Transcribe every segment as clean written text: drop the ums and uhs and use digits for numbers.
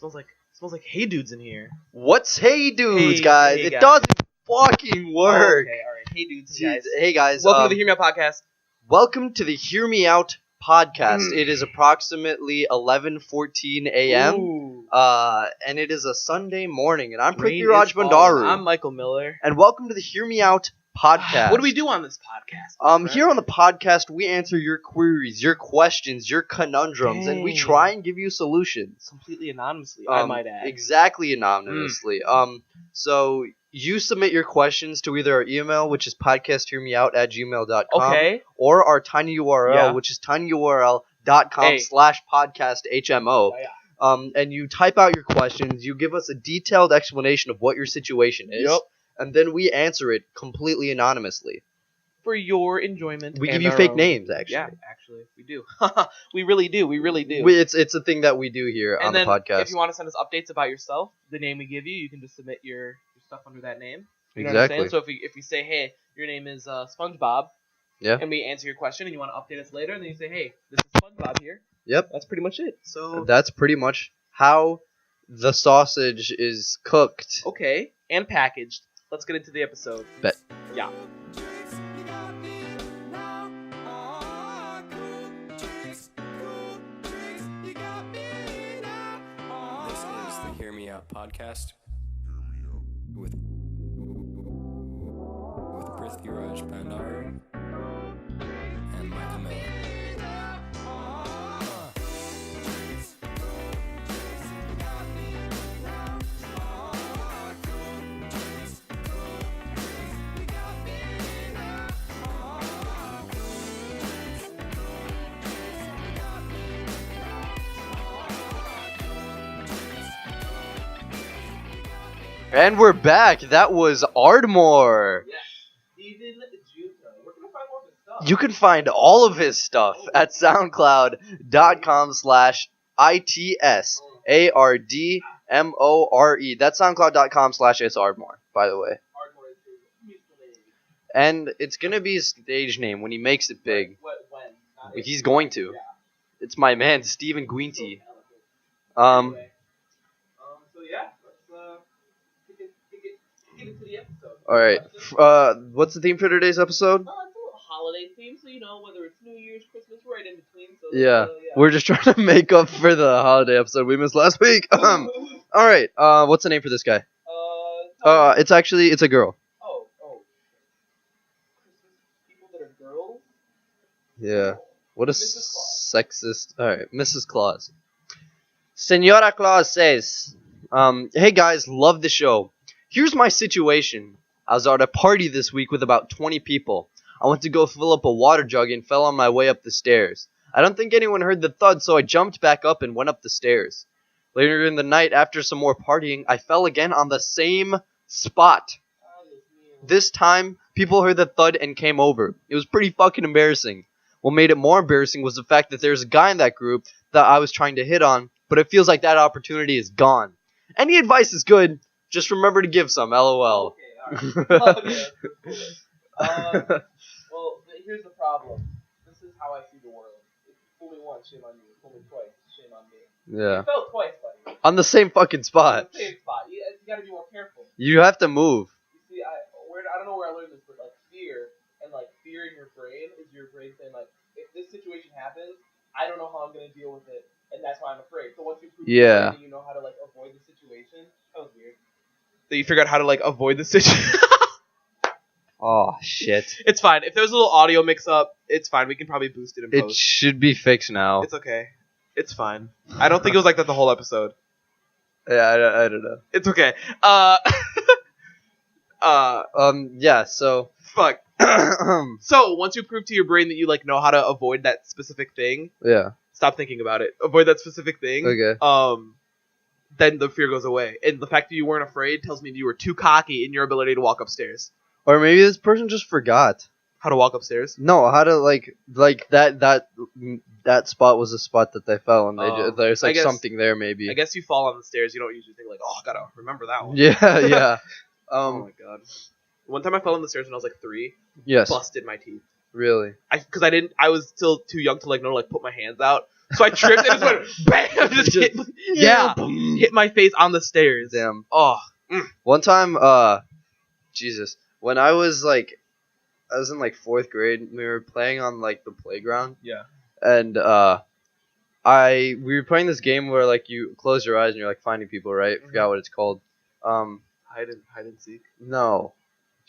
Smells like Hey Dudes in here. What's Hey Dudes, Hey, guys? hey, It guys. doesn't fucking work. Okay, all right. Hey Dudes, Jeez. guys. Hey guys. Welcome to the Hear Me Out podcast. Welcome to the Hear Me Out podcast. It is approximately 11:14 a.m. Ooh. And it is a Sunday morning, and I'm Rain Prithviraj is falling. Bandaru. I'm Michael Miller. And welcome to the Hear Me Out podcast. What do we do on this podcast? Here on the podcast, we answer your queries, your questions, your conundrums, and we Dang. try and give you solutions. Completely anonymously, I might add. Exactly anonymously. So you submit your questions to either our email, which is podcasthearmeout@gmail.com, Okay. or our tiny URL, Yeah. which is tinyurl.com/podcasthmo. Yeah. And you type out your questions. You give us a detailed explanation of what your situation is. Yep. And then we answer it completely anonymously. For your enjoyment. We and give you our fake own. names, actually. Yeah, actually, we do. We really do. We really do. It's a thing that we do here and on then the podcast. if you want to send us updates about yourself, the name we give you, you can just submit your stuff under that name. You know Exactly. what I'm saying? So if we say, hey, your name is SpongeBob, Yeah. and we answer your question, and you want to update us later, and then you say, hey, this is SpongeBob here. Yep. That's pretty much it. So That's pretty much how the sausage is cooked. okay, and packaged. Let's get into the episode. Bet. Yeah. This is the Hear Me Out podcast with Prithviraj Bandaru and Michael Miller. And we're back. That was Ardmore. Yeah. Steven Juto. Where can I find more of his stuff? You can find all of his stuff at soundcloud.com/ITSARDMORE. That's soundcloud.com/itsardmore, by the way. Ardmore is his musical name. And it's going to be his stage name when he makes it big. When? Not if. He's going to. Yeah. It's my man, Stephen Guinty. Anyway. So yeah, let's get into the episode. Alright. What's the theme for today's episode? It's a little holiday theme, so whether it's New Year's, Christmas, right in between. So Yeah. We're just trying to make up for the holiday episode we missed last week. Alright, what's the name for this guy? It's a girl. Oh. Christmas people that are girls. Yeah. What a Mrs. Claus. sexist. Alright, Mrs. Claus. Senora Claus says, hey guys, love the show. Here's my situation. I was at a party this week with about 20 people. I went to go fill up a water jug and fell on my way up the stairs. I don't think anyone heard the thud, so I jumped back up and went up the stairs. Later in the night, after some more partying, I fell again on the same spot. This time, people heard the thud and came over. It was pretty fucking embarrassing. What made it more embarrassing was the fact that there's a guy in that group that I was trying to hit on, but it feels like that opportunity is gone. Any advice is good. Just remember to give some, lol. Okay, alright. Well, here's the problem. This is how I see the world. If you fool me once, shame on you. Fool me twice, shame on me. Yeah. You fell twice, buddy. On the same fucking spot. Same spot. You gotta be more careful. You have to move. You see, I don't know where I learned this, but fear in your brain is your brain saying if this situation happens, I don't know how I'm gonna deal with it, and that's why I'm afraid. So once you prove Yeah. you know how to avoid the situation, that was weird. So you figured out how to avoid the situation. Oh, shit. It's fine. If there's a little audio mix-up, it's fine. We can probably boost it in It post. should be fixed now. It's okay. It's fine. I don't think it was like that the whole episode. Yeah, I don't know. It's okay. Yeah, so... Fuck. So, once you prove to your brain that you, know how to avoid that specific thing, Yeah. stop thinking about it. Avoid that specific thing. Okay. Then the fear goes away. And the fact that you weren't afraid tells me that you were too cocky in your ability to walk upstairs. Or maybe this person just forgot. How to walk upstairs? No, how to, that spot was a spot that they fell on. There's, I guess- something there, maybe. I guess you fall on the stairs. You don't usually think, oh, I gotta remember that one. Yeah, yeah. Oh my god. One time I fell on the stairs when I was 3. Yes. Busted my teeth. Really? I was still too young to know to put my hands out. So I tripped and just went bam, just hit my face on the stairs. Damn. Oh. One time, Jesus, when I was in like 4th grade, we were playing on like the playground. Yeah. And we were playing this game where like you close your eyes and you're like finding people, right? Mm-hmm. Forgot what it's called. Hide and seek. No.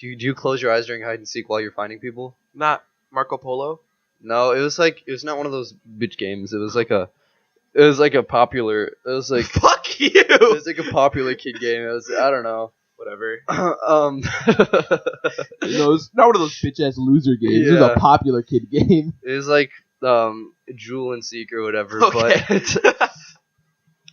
Do you close your eyes during hide and seek while you're finding people? Not Marco Polo. No, it was not one of those bitch games. It was like a popular. It was like Fuck you. it was like a popular kid game. It was, I don't know. Whatever. No, it's not one of those bitch ass loser games. It was Yeah. a popular kid game. It was like Jewel and Seek or whatever. Okay.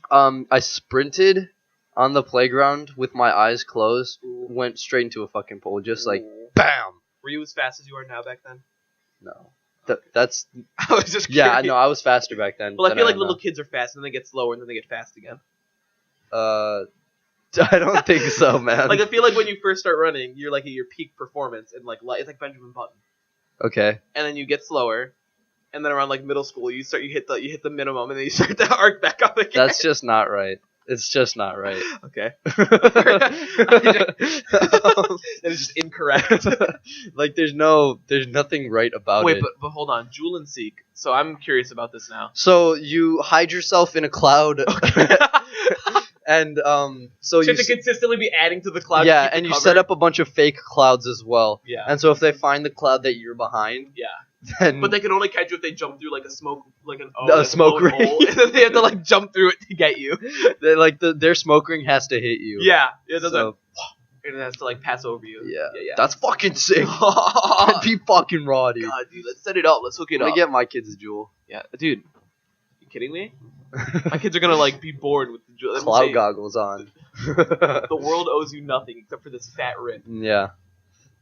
But I sprinted on the playground with my eyes closed. Went straight into a fucking pole, just like bam. Were you as fast as you are now back then? No, that's I was just curious. yeah. No, I was faster back then. Well, I than feel like am little now. kids are fast and then they get slower and then they get fast again. I don't think so, man. Like I feel like when you first start running, you're like at your peak performance and like it's like Benjamin Button. Okay. And then you get slower, and then around like middle school, you hit the minimum, and then you start to arc back up again. That's just not right. It's just not right. Okay. That is just incorrect. Like there's nothing right about Wait, it. but hold on, Jewel and Seek. So I'm curious about this now. So you hide yourself in a cloud, and so You have to consistently be adding to the cloud. yeah, to keep and the you cover. set up a bunch of fake clouds as well. Yeah. And so if they find the cloud that you're behind, Yeah. then But they can only catch you if they jump through like a smoke, like an smoke ring. hole, and then they have to like jump through it to get you. their smoke ring has to hit you. Yeah, it does So, and it has to like pass over you. yeah, that's fucking sick. God, That'd be fucking raw, dude. dude, let's set it up. Let's hook it I'm gonna up. get my kids a Jewel. Yeah, dude, you kidding me? My kids are gonna like be bored with the jewel. Cloud goggles on. The world owes you nothing except for this fat rip. Yeah.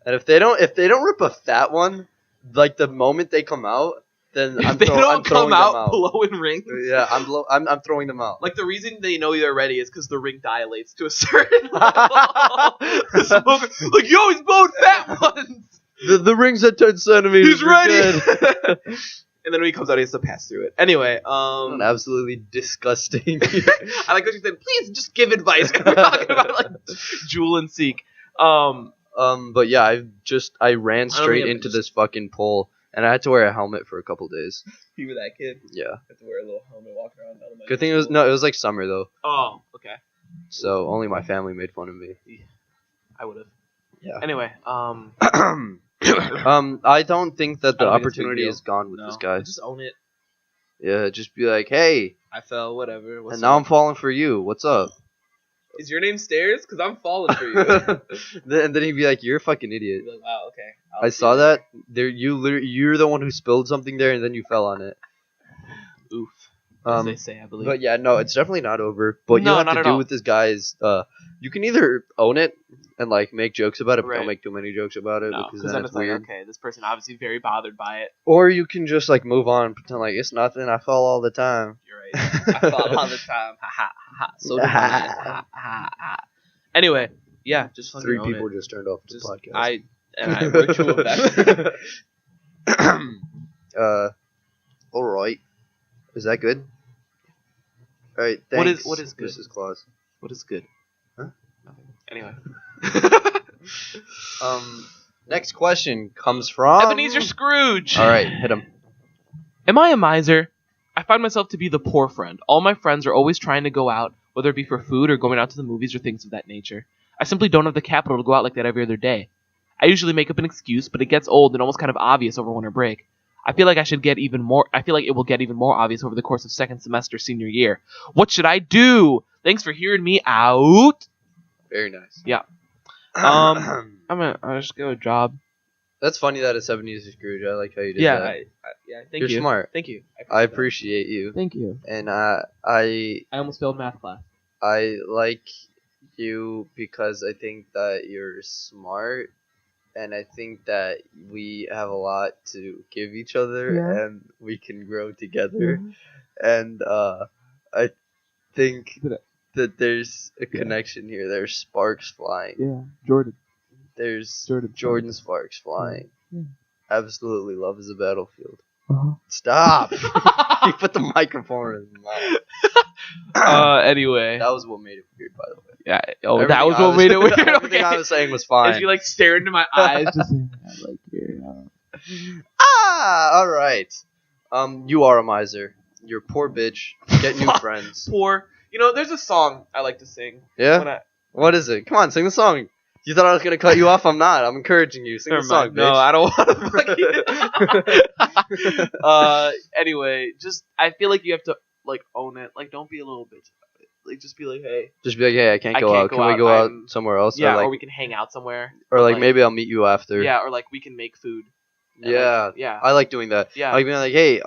And if they don't rip a fat one, like the moment they come out, then If I'm they throwing don't come them out blowing rings. Yeah, I'm throwing them out. Like the reason they know you're ready is because the ring dilates to a certain level. The smoker, like yo, he's blowing fat ones. The ring's at 10 centimeters. He's we're ready. good. And then when he comes out, he has to pass through it. Anyway, Absolutely disgusting. I like what you said. Please just give advice. We're talking about like Jewel and Seek. But yeah, I ran I straight don't into just- this fucking pole, and I had to wear a helmet for a couple days. You were that kid. Yeah. Have to wear a little helmet, walk around. Good thing it was like summer though, Oh, okay. so only my family made fun of me. I would have. Yeah. Anyway, I don't think that the I don't think it's a big opportunity deal. is gone with No. this guy. Just own it. Yeah, just be like, hey, I fell. Whatever. and now I'm falling for you. What's up? Is your name Stairs? Because I'm falling for you. And then he'd be like, you're a fucking idiot. You'd be like, wow. Okay. I saw that. There, you're the one who spilled something there, and then you fell on it. Oof. As Um, they say, I believe. But yeah, no, it's definitely not over. What No, you have not to at do all. with this guy is, you can either own it and like make jokes about it, but Right. don't make too many jokes about it No, because then it's weird. like, okay, this person obviously very bothered by it. Or you can just like move on, and pretend like it's nothing. I fall all the time. You're right. I fall all the time. Ha ha ha. So do I. Ha ha ha. Anyway, yeah, just fucking 3 own people it. just turned off the Just podcast. I we're two of them. All right. Is that good? All right. Thanks. What is good? Mrs. Claus. What is good? Huh? Nothing. Anyway. Next question comes from Ebenezer Scrooge. All right, hit him. Am I a miser? I find myself to be the poor friend. All my friends are always trying to go out, whether it be for food or going out to the movies or things of that nature. I simply don't have the capital to go out like that every other day. I usually make up an excuse, but it gets old and almost kind of obvious over winter break. I feel like it will get even more obvious over the course of second semester senior year. What should I do? Thanks for hearing me out. Very nice. Yeah. I'm gonna just go a job. That's funny that it's Ebenezer Scrooge. I like how you did Yeah, that. thank You're you. smart. Thank you. I appreciate you. Thank you. And I almost failed math class. like you because I think that you're smart, and I think that we have a lot to give each other, and we can grow together. And I think that there's a connection here. There's sparks flying. Yeah, Jordan. There's Jordan. Jordan sparks flying. Yeah. Absolutely, love is a battlefield. Stop. You put the microphone in his mouth. Anyway. That was what made it weird, by the way. Yeah. Oh, Everything that was I what made it weird. Everything I Okay. was saying was fine. As you like stare into my eyes, just like All right. You are a miser. You're a poor bitch. Get new friends. poor. You know, there's a song I like to sing. Yeah? When I, What is it? Come on, sing the song. You thought I was gonna cut you off? I'm not. I'm encouraging you. Sing never the song, mind. bitch. No, I don't want to anyway, just I feel like you have to like own it. Like, don't be a little bitch about it. Like, just be like, hey. Just be like, hey, I can't I go can't out. go Can we out. go out I'm- somewhere else? Yeah, or, like, or we can hang out somewhere. or like like- maybe I'll meet you after. Yeah, or like we can make food. And, Yeah. like, yeah. I like doing that. Yeah. I like being like, hey,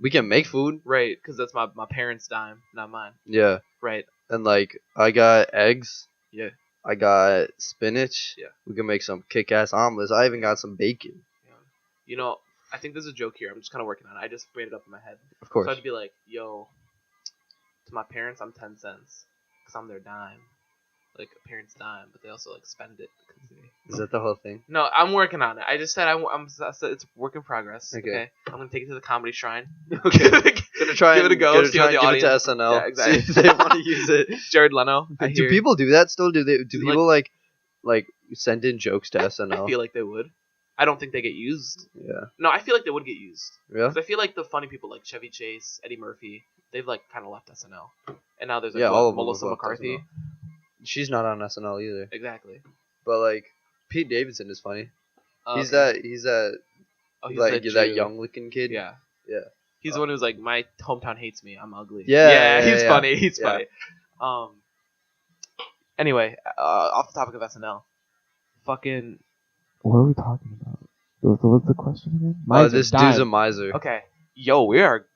we can make food. Right, because that's my parents' dime, not mine. Yeah. Right. And like, I got eggs. Yeah. I got spinach. Yeah. We can make some kick-ass omelets. I even got some bacon. Yeah. You know, I think there's a joke here. I'm just kind of working on it. I just made it up in my head. Of course. So I'd be like, yo, to my parents, I'm 10 cents. Because I'm their dime. Like, a parent's dime, but they also, like, spend it. Is that the whole thing? No, I'm working on it. I just said I said it's a work in progress. Okay. I'm going to take it to the Comedy Shrine. Okay. Gonna try Give it a and go, gonna see try how and the give it to audience- SNL. Yeah, exactly. See if they want to use it. Jared Leno. I Do hear- people do that still? Do Like- people like send in jokes to SNL? I feel like they would. I don't think they get used. Yeah. No, I feel like they would get used. Yeah. 'Cause I feel like the funny people like Chevy Chase, Eddie Murphy, they've like kind of left SNL, and now there's like Yeah, what, all of them Melissa have left McCarthy. SNL. She's not on SNL either. Exactly. But like Pete Davidson is funny. He's Okay. that Oh, he's like that that Jew. young looking kid. Yeah. Yeah. He's the one who's like, my hometown hates me. I'm ugly. Yeah, he's yeah. funny. He's Yeah. funny. Anyway, off the topic of SNL, fucking. What are we talking about? What's the question again? Oh, Miser, this dime. dude's a miser. Okay. Yo, we are.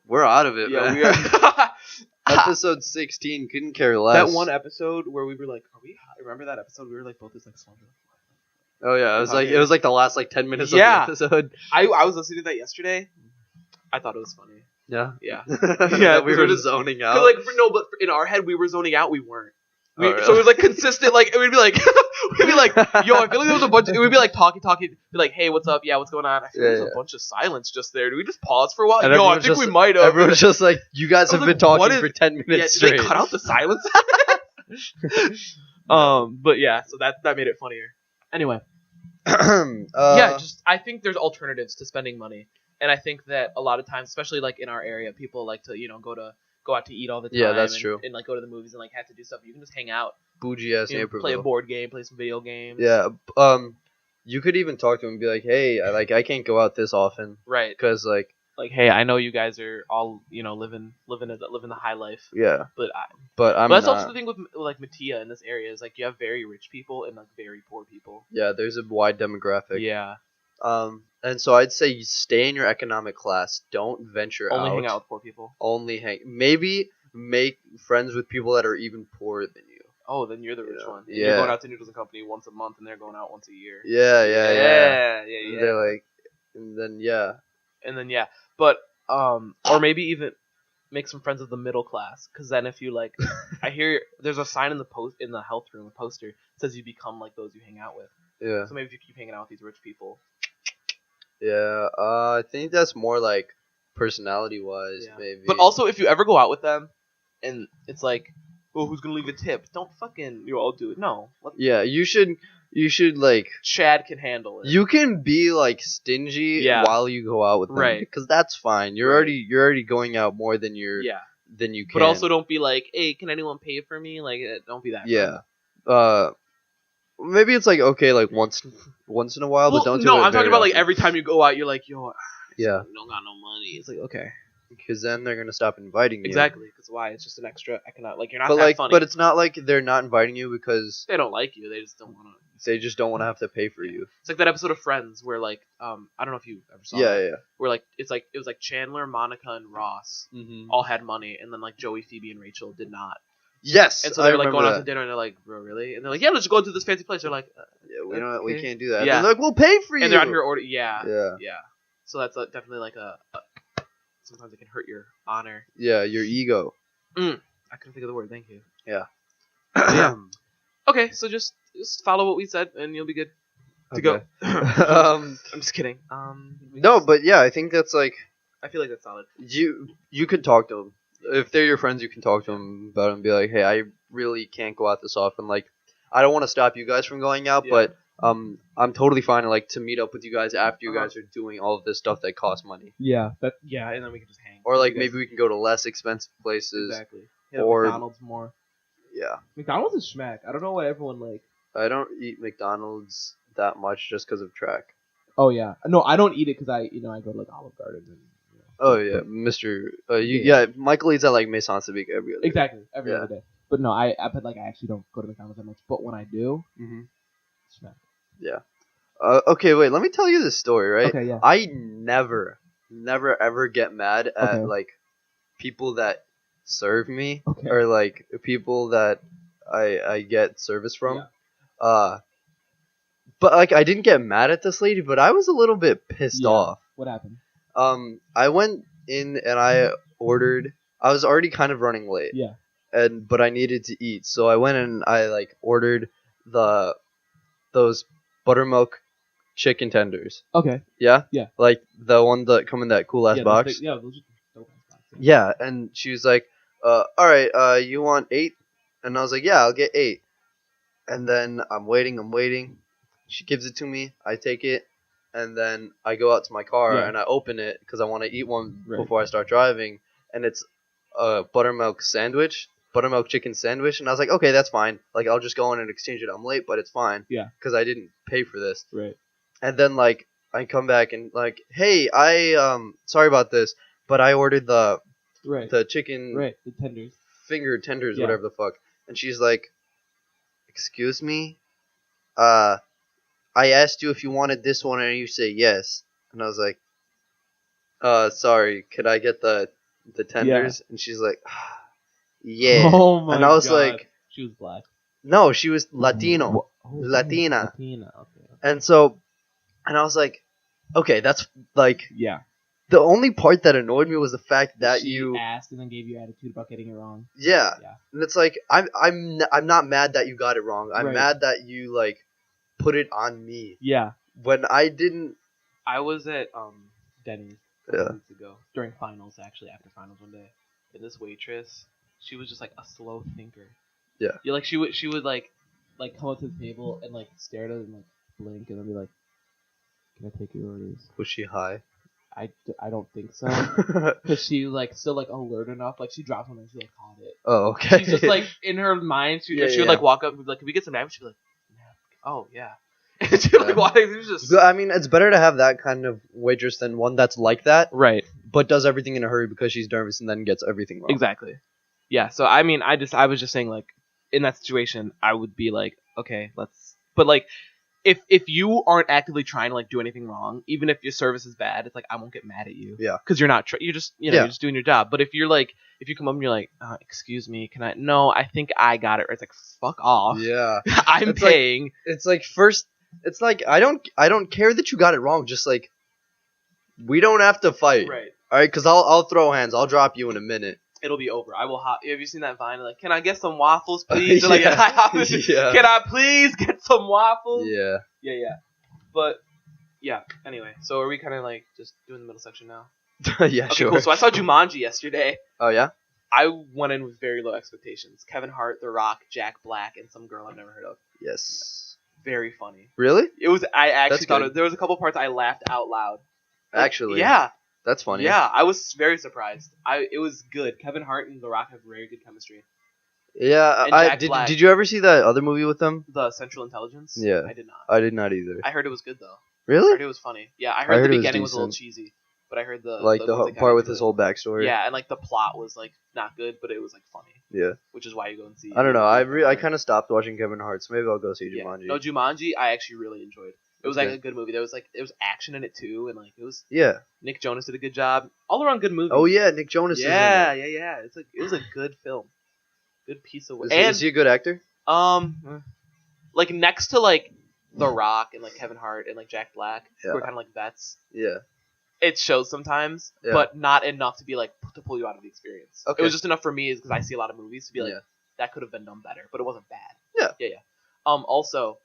We're out of it, Yeah, man. we are. Episode 16 couldn't care less. That one episode where we were like, are we high? Remember that episode? We were like both just like smoking. Oh yeah, it was like the last like 10 minutes Yeah. of the episode. I was listening to that yesterday. I thought it was funny. Yeah. Yeah. Yeah, we 'cause were it was- zoning 'Cause, out. like no, but in our head we were zoning out. We weren't. Oh, really? So it was like consistent. Like we'd be like, yo, I feel like there was a bunch. It would be like talking, be like, hey, what's up? Yeah, what's going on? I feel like there's a bunch of silence just there. Do we just pause for a while? And Yo, I everyone's think just- we might have. Everyone's just like, you guys I have was been like, talking what is- for 10 minutes yeah, did straight. they cut out the silence? But yeah, so that made it funnier. Anyway, yeah, just I think there's alternatives to spending money, and I think that a lot of times, especially like in our area, people like to go out to eat all the time. Yeah, that's and, true. And like go to the movies and like have to do stuff. You can just hang out, bougie ass you know, neighborhood. play a board game, play some video games. Yeah. You could even talk to him and be like, hey, I can't go out this often Right. because like Hey, I know you guys are all living the high life, yeah, but but I'm but that's not. also the thing with like Mattia in this area is like you have very rich people and like very poor people. Yeah, there's a wide demographic. Yeah. And so I'd say you stay in your economic class. Don't venture Only out. hang out with poor people. Maybe make friends with people that are even poorer than you. Oh, then you're the rich one. And Yeah. You're going out to Noodles and Company once a month, and they're going out once a year. Yeah. Yeah. And they're like, and then yeah. And then but or maybe even make some friends of the middle class, because then if you like, I hear there's a sign in the health room, a poster that says you become like those you hang out with. Yeah. So maybe if you keep hanging out with these rich people. Yeah. I think that's more like personality wise, Yeah. maybe. But also, if you ever go out with them, and it's like, well, who's gonna leave a tip? Don't fucking I'll do it. No, yeah, you should like. Chad can handle it. You can be like stingy Yeah. while you go out with them, Right. Because that's fine. You're Right. already going out more than you can. But also, don't be like, hey, can anyone pay for me? Like, don't be that. yeah. Maybe it's like okay, like once in a while, Well, but don't do it. no, I'm talking very about like often. every time you go out, you're like, yo, Yeah, I don't got no money. It's like, okay, because then they're gonna stop inviting you. exactly. Because why? It's just an extra economic. Like, you're not But that like, funny. but it's not like they're not inviting you because they don't like you. They just don't want to. they just don't want to have to pay for you. It's like that episode of Friends where like, I don't know if you ever saw. Yeah, it, yeah. Where like it was like Chandler, Monica, and Ross Mm-hmm. all had money, and then like Joey, Phoebe, and Rachel did not. Yes, And so they were like remember going out that. to dinner, and they're like, bro, really? And they're like, yeah, let's go to this fancy place. They're like, Yeah, we okay. can't do that. Yeah. They're like, we'll pay for you. and they're out here ordering. Yeah. Yeah, So that's definitely like a sometimes it can hurt your honor. yeah, your ego. I couldn't think of the word. Thank you. Yeah. Yeah. Okay, so just follow what we said, and you'll be good. to go. Um, I'm just kidding. no, but yeah, I think that's like I feel like that's solid. you could talk to them if they're your friends. You can talk to them about it and be like, hey, I really can't go out this often. Like, I don't want to stop you guys from going out, Yeah. but I'm totally fine like to meet up with you guys after you Uh-huh. guys are doing all of this stuff that costs money, Yeah. Yeah, and then we can just hang. or like You guys- maybe we can go to less expensive places. exactly. Yeah, or- McDonald's more. Yeah, McDonald's is schmack. I don't know what everyone like. I don't eat McDonald's that much just because of track. Oh yeah. No, I don't eat it because I go to like Olive Garden and. Oh yeah, Mister. Yeah. Michael eats at like Maison Civic every other. Exactly. Every Yeah. other day. But no, I actually don't go to McDonald's that much. But when I do, Mm-hmm. schmack. Okay, wait. Let me tell you this story, right? Okay. Yeah. I never ever get mad at Okay. like people that serve me Okay. or like people that I get service from. Yeah. But like I didn't get mad at this lady, but I was a little bit pissed Yeah. off. What happened? I went in and I ordered. I was already kind of running late. Yeah. But I needed to eat, so I went and I like ordered those buttermilk chicken tenders. Okay. Yeah? Yeah. Like the one that come in that cool ass yeah, box. those are dope ass boxes. Yeah, and she was like, alright, you want 8? And I was like, yeah, I'll get 8. And then I'm waiting. She gives it to me, I take it, and then I go out to my car Yeah. and I open it because I want to eat one Right. before I start driving, and it's a buttermilk chicken sandwich, and I was like, okay, that's fine. Like, I'll just go in and exchange it. I'm late, but it's fine. Yeah. Because I didn't pay for this. Right. And then, like, I come back and, like, hey, sorry about this, but I ordered the chicken Right. The tenders. finger tenders, Yeah. whatever the fuck. And she's like, excuse me? I asked you if you wanted this one and you say yes. And I was like, sorry, could I get the tenders? And she's like, yeah. Oh my And I was God. like, She was black. no, she was Latino. Latina. And so, and I was like, okay, that's like, Yeah. the only part that annoyed me was the fact that she you, asked and then gave you attitude about getting it wrong. yeah. Yeah. And it's like, I'm not mad that you got it wrong. I'm Right. mad that you, like, put it on me. Yeah. When I didn't, I was at Denny's a Yeah. couple weeks ago during finals, actually after finals one day, and this waitress, she was just like a slow thinker. Yeah. Yeah, like she would like Come up to the table and like stare at it and like blink and then be like, "Can I take your orders?" was she high? I don't think so. Because she like still like alert enough. Like she dropped one and she like caught it. Oh, okay. she's just like in her mind. She Yeah, would yeah. like walk up and be like, "Can we get some napkins?" She'd be like, "Oh yeah." And she would like Yeah. walk. It was just I mean, it's better to have that kind of waitress than one that's like that, right. but does everything in a hurry because she's nervous and then gets everything wrong. Exactly. Yeah. So I mean, I was just saying like in that situation, I would be like, okay, let's. But like, if you aren't actively trying to like do anything wrong, even if your service is bad, it's like I won't get mad at you. Yeah. Because you're not. You're just Yeah. you're just doing your job. But if you're like, if you come up and you're like, excuse me, can I? No, I think I got it. It's like fuck off. Yeah. I'm It's like- paying. It's like first, it's like I don't care that you got it wrong. Just like we don't have to fight. Right. All right, because I'll throw hands. I'll drop you in a minute. It'll be over. I will hop. Have you seen that Vine? Like, can I get some waffles, please? They're like, Yeah. Can I please get some waffles? Yeah. Yeah. But yeah. Anyway, so are we kind of like just doing the middle section now? Yeah. Okay, Sure. cool. So I saw Jumanji yesterday. Oh yeah. I went in with very low expectations. Kevin Hart, The Rock, Jack Black, and some girl I've never heard of. Yes. Very funny. Really? It was. I actually That's thought good. there was a couple parts I laughed out loud. Like, Actually. Yeah. That's funny. Yeah. I was very surprised. It was good. Kevin Hart and The Rock have very good chemistry. Yeah. And I Jack Black. did you ever see that other movie with them? The Central Intelligence. Yeah. I did not. I did not either. I heard it was good though. I Really? heard it was funny. Yeah, I heard heard the it was beginning was a little decent. cheesy, but I heard the Like the ones that part kinda with do his it. whole backstory. Yeah, and like the plot was like not good, but it was like funny, Yeah. which is why you go and see. I don't know. I kind of stopped watching Kevin Hart, so maybe I'll go see Yeah. Jumanji. No, Jumanji, I actually really enjoyed. It was Okay. like a good movie. There was action in it too, and like it was Yeah. Nick Jonas did a good job. All around good movie. Oh yeah, Nick Jonas is in yeah, it. yeah. It was a good film, good piece of work. Is he a good actor? Like next to like The Rock and like Kevin Hart and like Jack Black, who are Yeah. kind of like vets. Yeah. It shows sometimes, Yeah. but not enough to be like to pull you out of the experience. Okay. It was just enough for me because I see a lot of movies to be like Yeah. that could have been done better, but it wasn't bad. Yeah. Yeah. Also,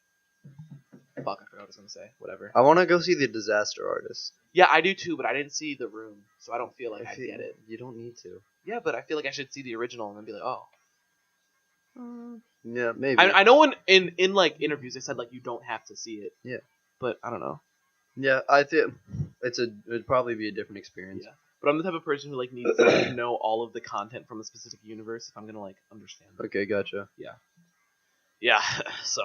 Fuck, I forgot what I was gonna say. Whatever. I want to go see The Disaster Artist. Yeah, I do too, but I didn't see The Room, so I don't feel like I get it. You don't need to. Yeah, but I feel like I should see the original and then be like, oh. Yeah, maybe. I know in like interviews they said like you don't have to see it. Yeah. But I don't know. Yeah, I think it'd probably be a different experience. Yeah. But I'm the type of person who like needs to like, know all of the content from a specific universe if I'm gonna like understand it. Okay, gotcha. Yeah. So.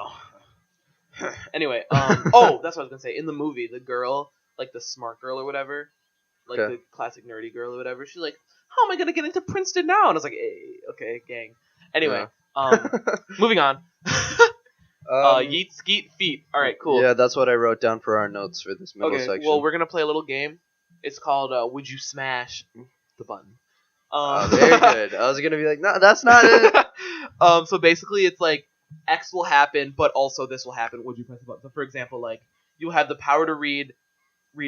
Anyway, oh, that's what I was gonna say. In the movie, the girl, like the smart girl or whatever, like Okay. the classic nerdy girl or whatever, she's like, "How am I gonna get into Princeton now?" And I was like, "Hey, okay, gang." Anyway, moving on. Yeet, skeet, feet. All right, cool. Yeah, that's what I wrote down for our notes for this middle Okay, section. well, we're gonna play a little game. It's called "Would You Smash the Button?" Very good. I was gonna be like, no, that's not it. So basically, it's like X will happen, but also this will happen. Would you press the button? So, for example, like you'll have the power to read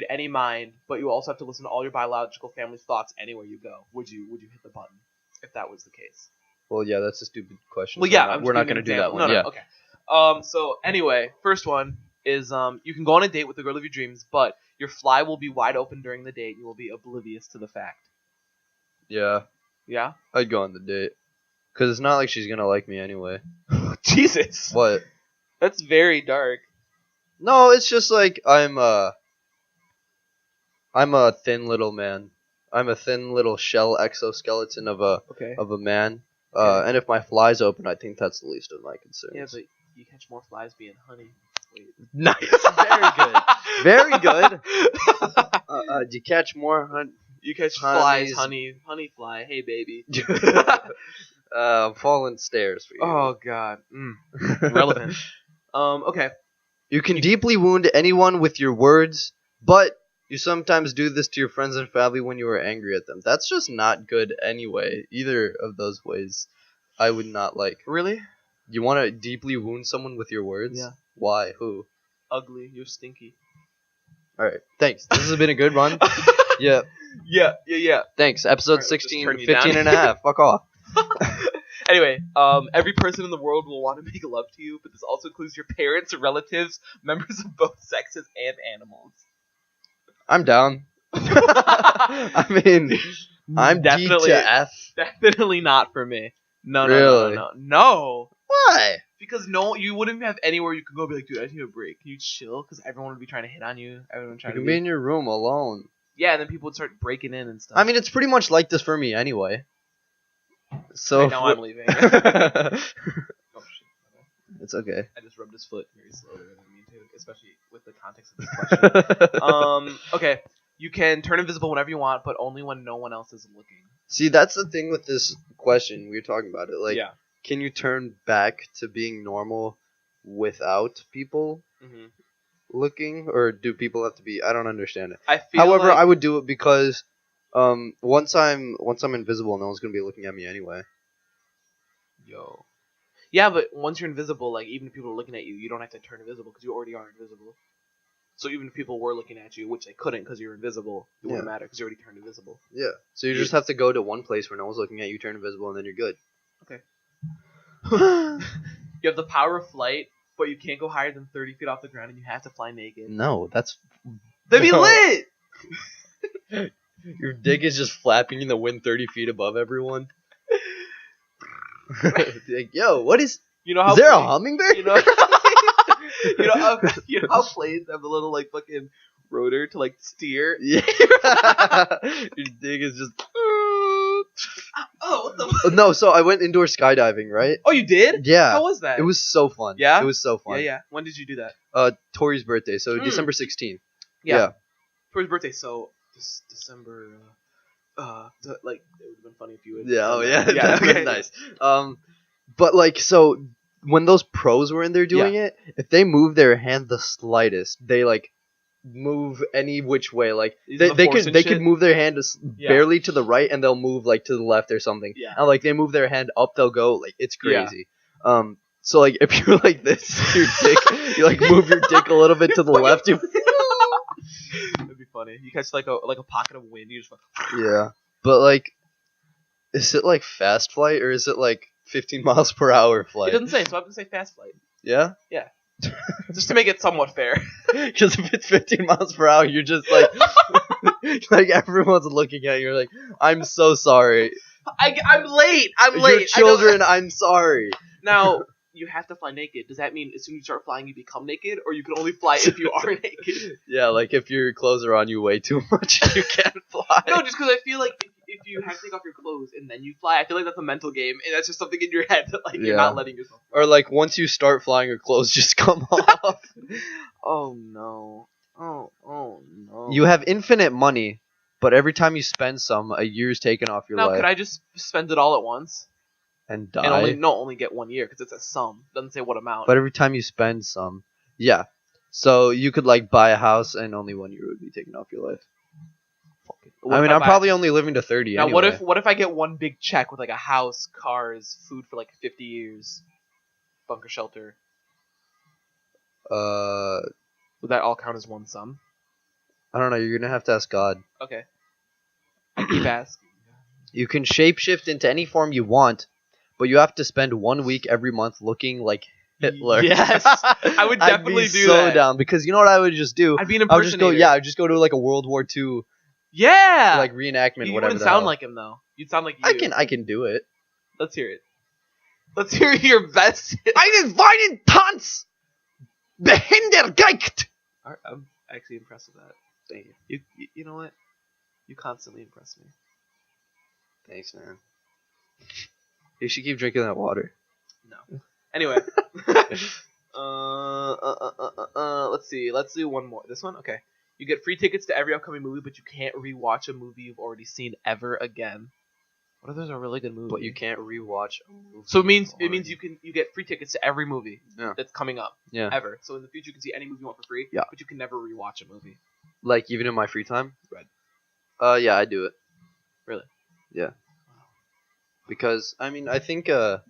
any mind, but you also have to listen to all your biological family's thoughts anywhere you go. Would you hit the button if that was the case? Well, yeah, that's a stupid question. Well, so yeah, we're not gonna do that one. No, yeah. okay. So anyway, first one is you can go on a date with the girl of your dreams, but your fly will be wide open during the date. You will be oblivious to the fact. Yeah, Yeah. I'd go on the date. Cause it's not like she's gonna like me anyway. Jesus. What? That's very dark. No, it's just like I'm a thin little man. I'm a thin little shell exoskeleton of a man. And if my fly's open, I think that's the least of my concerns. Yeah, but you catch more flies being honey. Wait. Nice. Very good. Very good. You catch more You catch Honeys. flies, honey fly. Hey, baby. falling stairs for you. Oh God. Relevant. Okay. You can deeply wound anyone with your words, but you sometimes do this to your friends and family when you are angry at them. That's just not good anyway. Either of those ways, I would not like. Really? You want to deeply wound someone with your words? Yeah. Why? Who? Ugly. You're stinky. All right. Thanks. This has been a good run. Yeah. Yeah. Thanks. Episode All right, 16, just turn you 15 down. and a half. Fuck off. Anyway, every person in the world will want to make love to you, but this also includes your parents, relatives, members of both sexes, and animals. I'm down. I mean, I'm Definitely- D to F. Definitely not for me. No. Really? No. Why? Because you wouldn't have anywhere you could go be like, dude, I need a break. Can you chill? Because everyone would be trying to hit on you. Everyone would try You to can be in your room alone. Yeah, and then people would start breaking in and stuff. I mean, it's pretty much like this for me anyway. So right now I'm leaving. it's okay. I just rubbed his foot very slowly. I didn't mean to, especially with the context of this question. Okay. You can turn invisible whenever you want, but only when no one else is looking. See, that's the thing with this question. We were talking about it. Like, Yeah. can you turn back to being normal without people Mm-hmm. looking, or do people have to be? I don't understand it. I feel However, like, I would do it because once I'm invisible, no one's gonna be looking at me anyway. Yeah, but once you're invisible, like even if people are looking at you, you don't have to turn invisible because you already are invisible. So even if people were looking at you, which they couldn't because you're invisible, it wouldn't matter because you already turned invisible. Yeah. So you just have to go to one place where no one's looking at you, turn invisible, and then you're good. You have the power of flight, but you can't go higher than 30 feet off the ground, and you have to fly naked. No, that's That'd be No. lit! your dick is just flapping in the wind 30 feet above everyone. Like, yo, what is? You know how Is there a planes- hummingbird? You know, you know how planes have a little like fucking rotor to like steer. Yeah. Your dick is just. Oh, what the? No, so I went indoor skydiving, right? Oh, you did? Yeah. How was that? It was so fun. Yeah? It was so fun. Yeah. When did you do that? Tori's birthday, so Mm. December 16th. Yeah. Yeah. For his birthday, so December. Like it would have been funny if you would. Yeah, oh yeah, Yeah. that was Okay. nice. But like, so when those pros were in there doing it, if they move their hand the slightest, they like move any which way. Like Using the they force could and they shit? could move their hand Yeah. barely to the right, and they'll move like to the left or something. Yeah. And like they move their hand up, they'll go like it's Yeah. crazy. So like if you're like this, your dick, you like move your dick a little bit to the left. That'd be funny. You catch like a pocket of wind. You just. Yeah, but like, is it like fast flight or is it like 15 miles per hour It flight? doesn't say, so I have to say fast flight. Yeah? Yeah. Just to make it somewhat fair. Because if it's 15 miles per hour, you're just like, like everyone's looking at you. You're like, I'm so sorry. I'm late. I'm late. Your children, I'm sorry. Now, you have to fly naked. Does that mean as soon as you start flying, you become naked? Or you can only fly if you are naked? Yeah, like if your clothes are on you way too much, you can't fly. No, just because I feel like if you have to take off your clothes and then you fly, I feel like that's a mental game. And that's just something in your head that like you're not letting yourself fly. Or like once you start flying, your clothes just come off. Oh, no. Oh, no. You have infinite money, but every time you spend some, a year's taken off your Now, life. could I just spend it all at once? And die. And only get 1 year, because it's a sum. It doesn't say what amount. But every time you spend some, yeah. So you could like buy a house, and only 1 year would be taken off your life. What I if mean, I'm buy- probably only living to 30 Now, anyway. what if I get one big check with like a house, cars, food for like 50 years, bunker shelter? Would that all count as one sum? I don't know. You're gonna have to ask God. Okay. I keep asking. You can shapeshift into any form you want, but you have to spend 1 week every month looking like Hitler. Yes, I would definitely I'd be do so that. down because you know what I would just do? I'd be an I would just impersonator. I'd just go to like a World War II Yeah. like reenactment, You whatever. wouldn't the sound hell. like him though. You'd sound like you. I can do it. Let's hear it. Let's hear your best. Einen weinen Tanz behindergeigt. I'm actually impressed with that. Thank you. You know what? You constantly impress me. Thanks, man. You should keep drinking that water. No. Anyway. Let's see. Let's do one more. This one? Okay. You get free tickets to every upcoming movie, but you can't rewatch a movie you've already seen ever again. What if there's a really good movie? But you can't rewatch a movie. So it means you get free tickets to every movie that's coming up. Yeah. Ever. So in the future you can see any movie you want for free. Yeah. But you can never rewatch a movie. Like even in my free time? Right. Yeah, I do it. Really? Yeah. Because I mean, I think the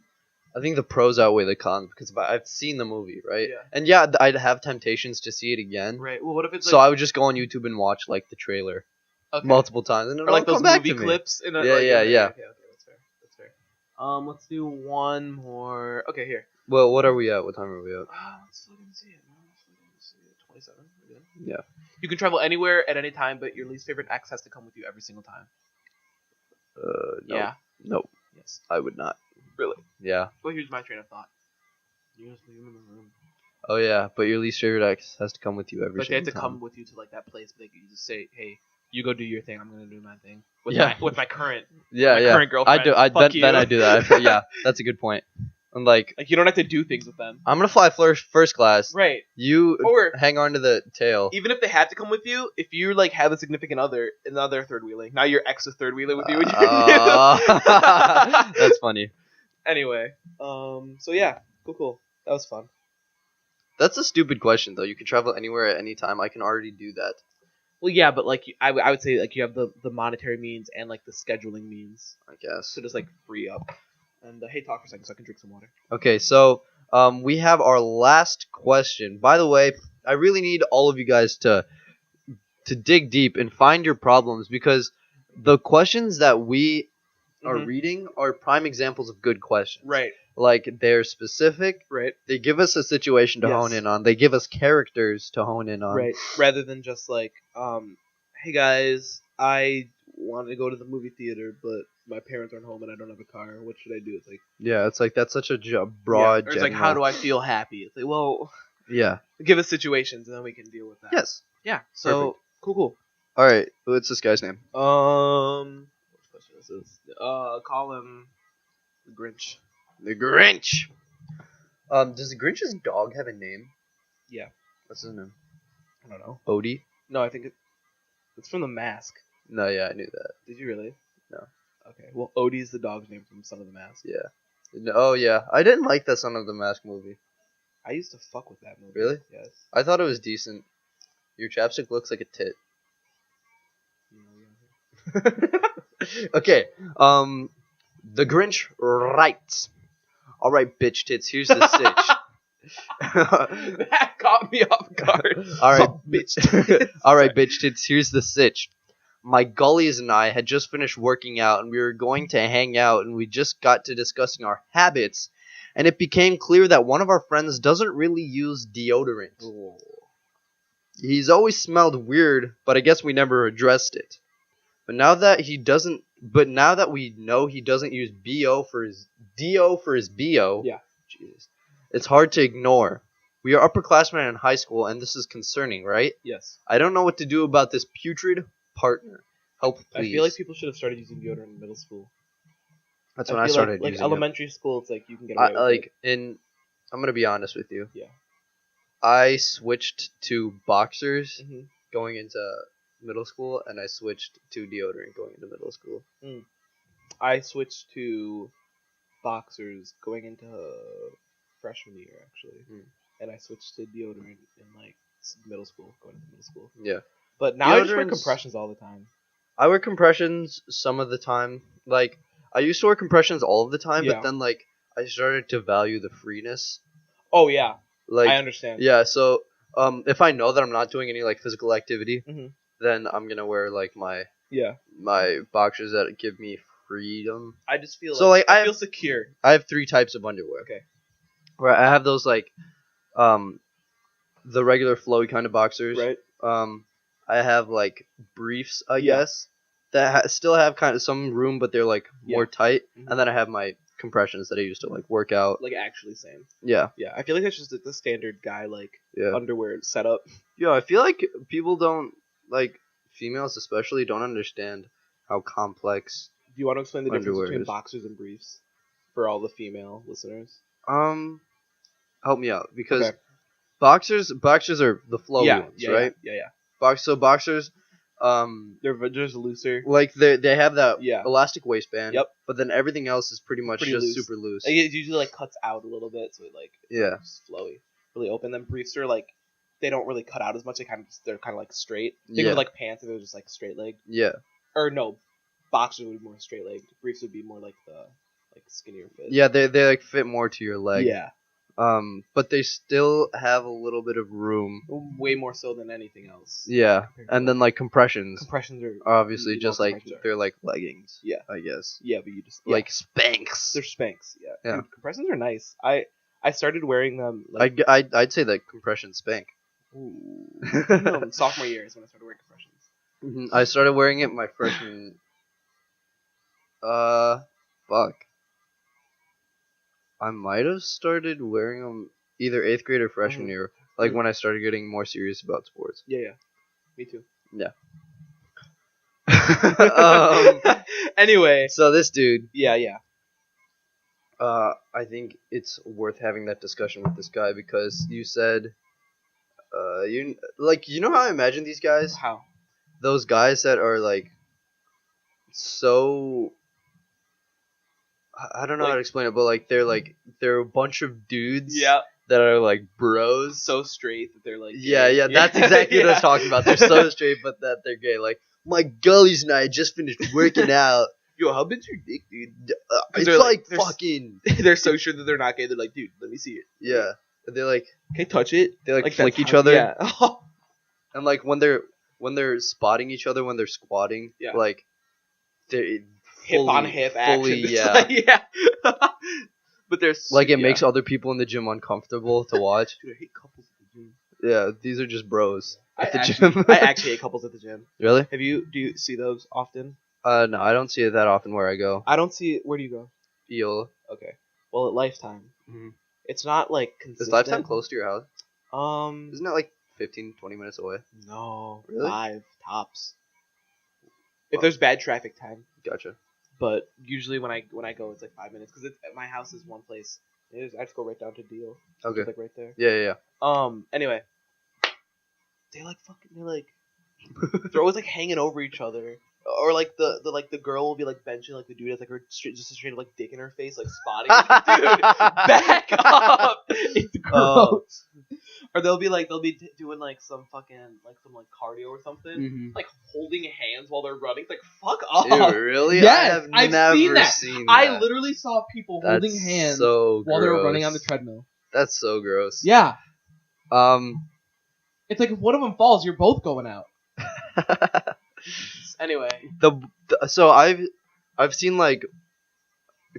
pros outweigh the cons because I've seen the movie, right? Yeah. And yeah, I'd have temptations to see it again. Right. Well, what if it's So like, I would just go on YouTube and watch like the trailer okay. multiple times, and or it'll like come those back movie to me. clips? In a, Yeah, like, yeah. Okay, that's fair. That's fair. Let's do one more. Okay, here. Well, what are we at? What time are we at? Let's look and see it. 27. We're good. Yeah. You can travel anywhere at any time, but your least favorite ex has to come with you every single time. No. Yeah. No, Yes. I would not. Really? Yeah. Well, here's my train of thought. You just leave him in the room. Oh yeah, but your least favorite ex has to come with you every But they have single to time. come with you to like that place. But you just say, "Hey, you go do your thing. I'm gonna do my thing." Yeah. With my current. Yeah, my yeah. current girlfriend. I do. Fuck Then you. I do that. Yeah, that's a good point. And like, Like you don't have to do things with them. I'm gonna fly first class. Right. You Or- hang on to the tail. Even if they have to come with you, if you like have a significant other, another third wheeling, now your ex is third wheeling with you. That's funny. Anyway, so yeah, cool. That was fun. That's a stupid question though. You can travel anywhere at any time. I can already do that. Well, yeah, but like I would say like you have the monetary means and like the scheduling means I guess. to just like free up. And hey, talk for a second so I can drink some water. Okay, so we have our last question. By the way, I really need all of you guys to dig deep and find your problems because the questions that we are Mhm. reading are prime examples of good questions. Right. Like they're specific. Right. They give us a situation to Yes. hone in on. They give us characters to hone in on. Right. Rather than just like, hey guys, I want to go to the movie theater, but my parents aren't home and I don't have a car. What should I do? It's like Yeah, it's like that's such a broad. Or it's like, how do I feel happy? It's like, well, Yeah. give us situations and then we can deal with that. Yes. Yeah. So cool. All right. What's this guy's name? Which question is this? Call him the Grinch. The Grinch. Does the Grinch's dog have a name? Yeah. What's his name? I don't know. Odie? No, I think it's from The Mask. No, yeah, I knew that. Did you really? No. Okay. Well, Odie's the dog's name from Son of the Mask. Yeah. No, oh, yeah. I didn't like the Son of the Mask movie. I used to fuck with that movie. Really? Yes. I thought it was decent. Your chapstick looks like a tit. Okay. The Grinch writes. Alright, bitch tits, here's the sitch. That caught me off guard. Alright, Oh, bitch. Alright, bitch tits, here's the sitch. My Gullies and I had just finished working out and we were going to hang out and we just got to discussing our habits and it became clear that one of our friends doesn't really use deodorant. Ooh. He's always smelled weird, but I guess we never addressed it. But now that we know he doesn't use BO for his BO, Yeah. Jesus, it's hard to ignore. We are upperclassmen in high school, and this is concerning, right? Yes. I don't know what to do about this putrid partner. Help, please. I feel like people should have started using deodorant in middle school. That's when I started like using elementary school. It's like you can get it. away with it. I'm gonna be honest with you. Yeah. I switched to boxers Mhm. going into middle school, and I switched to deodorant going into middle school. I switched to boxers going into freshman year actually, and I switched to deodorant in like middle school, going into middle school. Yeah. But now I just wear Deodorant's- compressions all the time. I wear compressions some of the time. Like, I used to wear compressions all of the time, Yeah. but then, like, I started to value the freeness. Oh yeah, Like, I understand. yeah, so, if I know that I'm not doing any, like, physical activity, Mhm. then I'm gonna wear, like, my boxers that give me freedom. I just feel So, like, I feel secure. I have 3 types of underwear. Okay. Where I have those, like, the regular flowy kind of boxers. Right. I have, like, briefs, I Yeah. guess, that still have kind of some room, but they're, like, more tight. Mhm. And then I have my compressions that I use to, like, work out. Like actually same. Yeah. Yeah, I feel like that's just the standard guy like Yeah. underwear setup. Yeah, I feel like people don't, like, females especially don't understand how complex. Do you want to explain the difference Underwear between is- boxers and briefs for all the female listeners? Help me out, because Okay. boxers are the flowy ones, right? Yeah. Boxers, They're just looser. like they have that Yeah. elastic waistband. Yep. But then everything else is pretty much Pretty just loose. super loose. Like, it usually like cuts out a little bit, so it like Yeah. it's flowy, really open. Then briefs are like they don't really cut out as much. They're kind of like straight. Think Yeah. of like pants, and they're just like straight leg. Yeah. Or no, boxers would be more straight legged. Briefs would be more like the like skinnier fit. Yeah, they like fit more to your leg. Yeah. But they still have a little bit of room. Way more so than anything else. Yeah. And then like compressions, Compressions are obviously more just like compressions are- they're like leggings. Yeah. I guess. Yeah, but you just Like Spanx. they're Spanx. Yeah. Yeah. Dude, compressions are nice. I started wearing them like I'd say that compression spank. ooh, no, sophomore year is when I started wearing compressions. I started wearing it my freshman. Fuck. I might have started wearing them either 8th grade or freshman year, like when I started getting more serious about sports. Yeah. Me too. Anyway, So this dude, yeah. I think it's worth having that discussion with this guy because you said, you know how I imagine these guys? How? Those guys that are like so. I don't know how to explain it, but like they're a bunch of dudes that are like bros. So straight that they're like Yeah, that's exactly what I was talking about. They're so straight, but that they're gay. Like, my Gullies and I just finished working out. Yo, how big's your dick, dude? It's they're like they're fucking. They're so sure that they're not gay. They're like, dude, let me see it. Yeah. They're like, Can I touch it? they like Like flick that's each how- other. Yeah. And like when they're spotting each other when they're squatting, Yeah. like they're Hip on fully- hip fully, action. It's yeah. like, yeah. But there's Like it makes other people in the gym uncomfortable to watch. Dude, I hate couples at the gym. Yeah, these are just bros I at the actually, gym. I actually hate couples at the gym. Really? Do you see those often? No, I don't see it that often where I go. I don't see it. Where do you go? Eola. Okay. Well, at Lifetime, Mhm. it's not like consistent. Is Lifetime close to your house? Isn't Isn't it like 15, 20 minutes away? no, Really? 5 tops. If Oh. there's bad traffic time, Gotcha. but usually when I go, it's like 5 minutes because my house is one place. I just go right down to Deal. Okay. It's like right there. Yeah. Anyway, they're they're always like hanging over each other, or like the girl will be like benching like the dude has like her just a straight up like dick in her face like spotting. Dude, back up! It's gross. Or they'll be doing like some fucking like some like cardio or something, Mm-hmm. like holding hands while they're running. It's like fuck off. Dude, really? Yes, I have I've never seen that. seen I that. literally saw people That's holding hands so while they were gross. running on the treadmill. That's so gross. Yeah, Um. it's like if one of them falls, you're both going out. Anyway, So I've seen like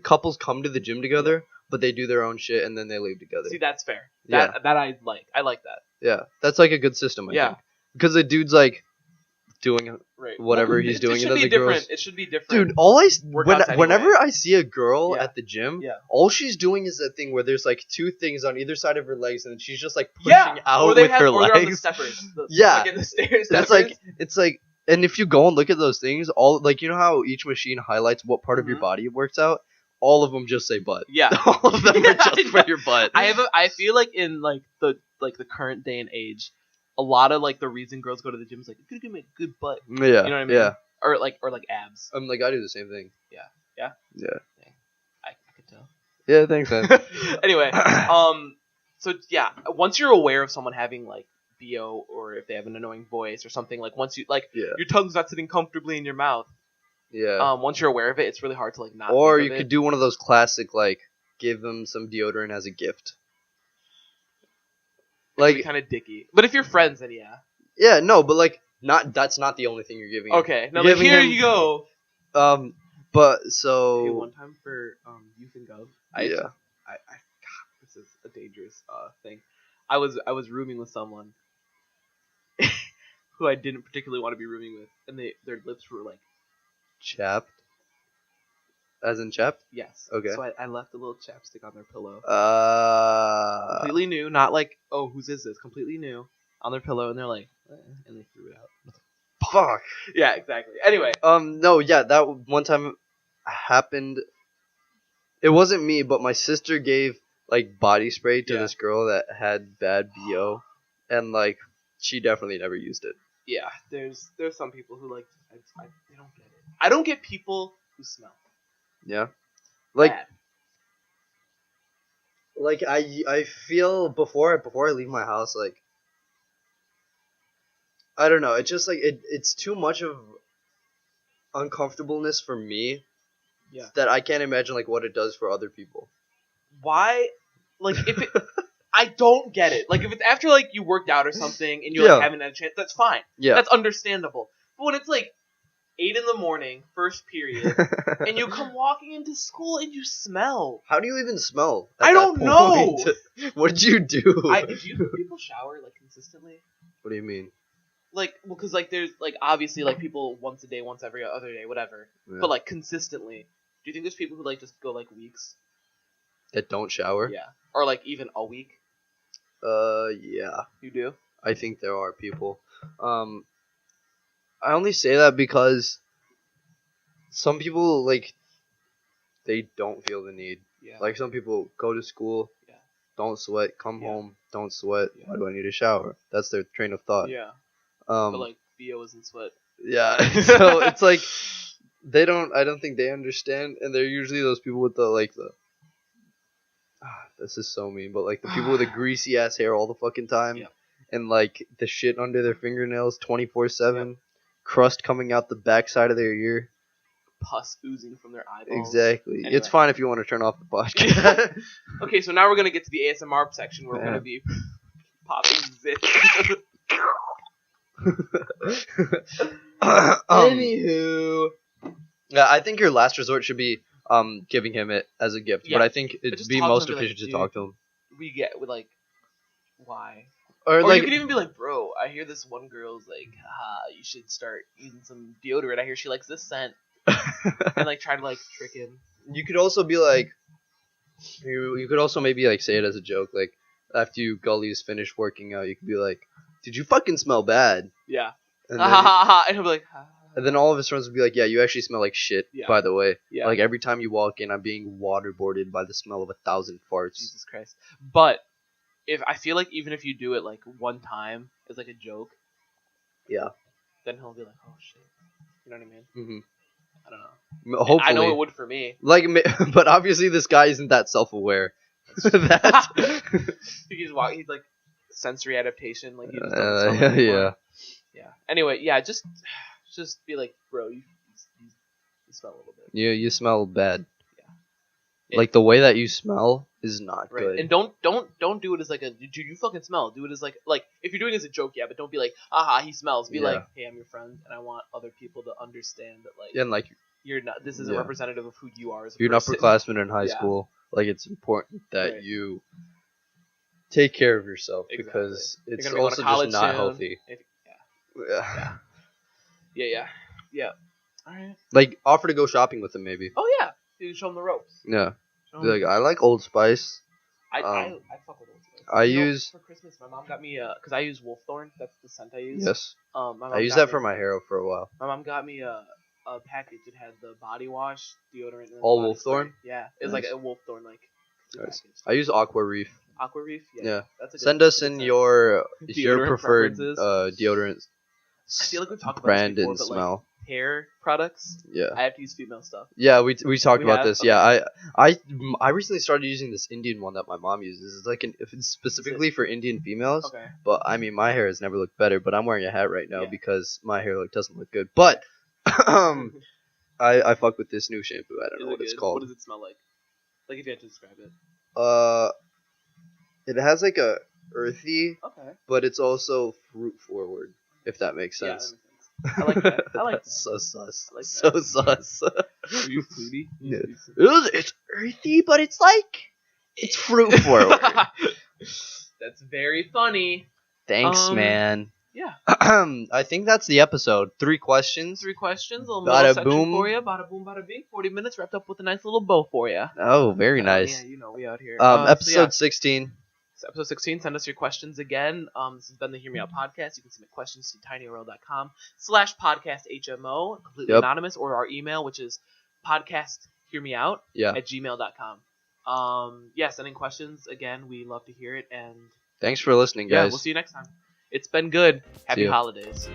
couples come to the gym together, but they do their own shit and then they leave together. See, that's fair. Yeah. That I like. I like that. Yeah, that's like a good system, I Yeah. think. Because the dude's like doing Right. whatever he's doing, It and should then be the different. girls. It should be different. Dude, Workouts whenever anyway. I see a girl Yeah. at the gym, Yeah. all she's doing is that thing where there's like two things on either side of her legs, and she's just like pushing Yeah. out Or they with have, her or they're on the legs. steppers. Yeah. Like in the stairs. And it's like, and if you go and look at those things, all like you know how each machine highlights what part of your Mhm. body it works out. All of them just say butt. Yeah. All of them are just for your butt. I feel like in like the current day and age, a lot of like the reason girls go to the gym is like you could give me a good butt, Yeah. you know what I mean? Yeah. or like abs. I'm like I do the same thing. Yeah. I could tell. Yeah. Thanks, man. Anyway, so yeah, once you're aware of someone having like BO or if they have an annoying voice or something, like once you like Yeah. your tongue's not sitting comfortably in your mouth, Yeah. once you're aware of it, it's really hard to like not. Or think you of could it. do one of those classic like give them some deodorant as a gift. Like kind of dicky, but if you're friends, then yeah. yeah, no, but like not that's not the only thing you're giving. him. Okay, now You're like, giving here him- you go. But Hey, so one time for youth and gov, yeah. God, this is a dangerous thing. I was rooming with someone who I didn't particularly want to be rooming with, and their lips were like Chapped. As in chapped? yes. Okay. So I left a little chapstick on their pillow, completely new, not like oh whose is this? Completely new on their pillow, and they're like, and they threw it out. Fuck. Yeah, exactly. Anyway, No, yeah, that one time happened. It wasn't me, but my sister gave like body spray to Yeah. this girl that had bad BO, and like she definitely never used it. yeah, there's some people who like they don't get it. I don't get people who smell Yeah. Like bad. like I feel before I leave my house, like I don't know, it's just like it's too much of uncomfortableness for me. Yeah. That I can't imagine like what it does for other people. Why? Like if it, I don't get it. Like if it's after like you worked out or something and you Yeah. like haven't had a chance, that's fine. Yeah. That's understandable. But when it's like 8 a.m, first period, and you come walking into school and you smell. How do you even smell? at I that don't know. point? What did you do? Do you think people shower like consistently? What do you mean? Like, well, because like there's like obviously like people once a day, once every other day, whatever. Yeah. But like consistently, do you think there's people who like just go like weeks? That don't shower? Yeah, or like even a week. Yeah. You do? I think there are people. I only say that because some people like they don't feel the need. Yeah. Like some people go to school, Yeah. don't sweat, come Yeah. home, don't sweat. Yeah. Why do I need a shower? That's their train of thought. Yeah. Um, But like BO isn't sweat. yeah. So it's like they don't. I don't think they understand, and they're usually those people with the like the. This is so mean, but like the people with the greasy ass hair all the fucking time, Yeah. and like the shit under their fingernails 24/7, crust coming out the backside of their ear. Pus oozing from their eyeballs. Exactly. Anyway. It's fine if you want to turn off the podcast. Okay, so now we're gonna get to the ASMR section where we're Yeah. gonna be popping zits. Anywho, yeah, I think your last resort should be giving him it as a gift, Yeah. but I think it'd just be talk to most him and be like, efficient to "Dude, talk to him. We get with like, why? Or Or like, you could even be like, bro, I hear this one girl's like, you should start using some deodorant. I hear she likes this scent, and like try to like trick him. you could also be like, you could also maybe like say it as a joke, like after you Gullies finish working out, you could be like, "Did you fucking smell bad?" Yeah. And Ha then, ha ha ha. And he'll be like, ha. and then all of his friends would be like, "Yeah, you actually smell like shit." Yeah. By the way, Yeah. like every time you walk in, I'm being waterboarded by the smell of 1,000 farts. Jesus Christ. But if I feel like even if you do it like one time as like a joke, Yeah. then he'll be like, oh shit. You know what I mean? Mm-hmm. I don't know. Hopefully, I know it would for me. Like, but obviously this guy isn't that self-aware. that. He's like sensory adaptation. Like he just Uh, doesn't smell it yeah. anymore. Yeah. Anyway, yeah, just be like, bro, you smell a little bit. You smell bad. Yeah. Like the way that you smell is not Right. good. And don't do it as like a dude, you fucking smell. Do it as like if you're doing it as a joke, yeah, but don't be like, aha, he smells. Be Yeah. like, hey, I'm your friend and I want other people to understand that like And like you're not this isn't Yeah. representative of who you are as a you're an person. upperclassman in high Yeah. school. like it's important that Right. you take care of yourself Exactly. because You're it's gonna be going to also college just not soon. healthy. Yeah. All right. Like offer to go shopping with them maybe. Oh yeah, you can show them the ropes. Yeah. Show Be 'em- like, I like Old Spice. I fuck with Old Spice. I You know, use- for Christmas. My mom got me because I use Wolfthorn. That's the scent I use. Yes. My mom I used got that me- for my hair for a while. My mom got me a package. It had the body wash, deodorant, and All body spray. Wolfthorn? Yeah, it was Nice. like a Wolfthorn like Nice. package. I use Aqua Reef. Aqua Reef. Yeah. That's a good, Send us that's a good in scent. your Deodorant preferred preferences. deodorant I feel like we've talked about brand this before, and but smell. like hair products, Yeah. I have to use female stuff. Yeah, we talked We about have? this. Okay. Yeah, I recently started using this Indian one that my mom uses. It's like if it's specifically for Indian females. Okay. But I mean, my hair has never looked better. But I'm wearing a hat right now Yeah. because my hair doesn't look good. But I fuck with this new shampoo. I don't know Is what it it's good? called. What does it smell like? Like if you had to describe it. It has like a earthy, Okay. but it's also fruit forward. If that makes Yeah, that sense. makes sense. I like that. I like that. So sus. I like so that. sus. Are you fruity? Yeah. It's earthy, but it's like it's fruit forward. That's very funny. Thanks, man. Yeah. I think that's the episode. 3 questions. 3 questions, a little Bada middle section boom. for you. Bada boom, bada bing. 40 minutes wrapped up with a nice little bow for you. Oh, very nice. Yeah, you know we out here. Episode 16. So episode 16, send us your questions again. This has been the Hear Me Out podcast. You can submit questions to tinyurl.com/podcasthmo, completely Yep. anonymous, or our email, which is podcasthearmeout Yeah. at gmail.com. Sending questions again. We love to hear it, and Thanks for listening, yeah, guys. we'll see you next time. It's been good. Happy ya. holidays.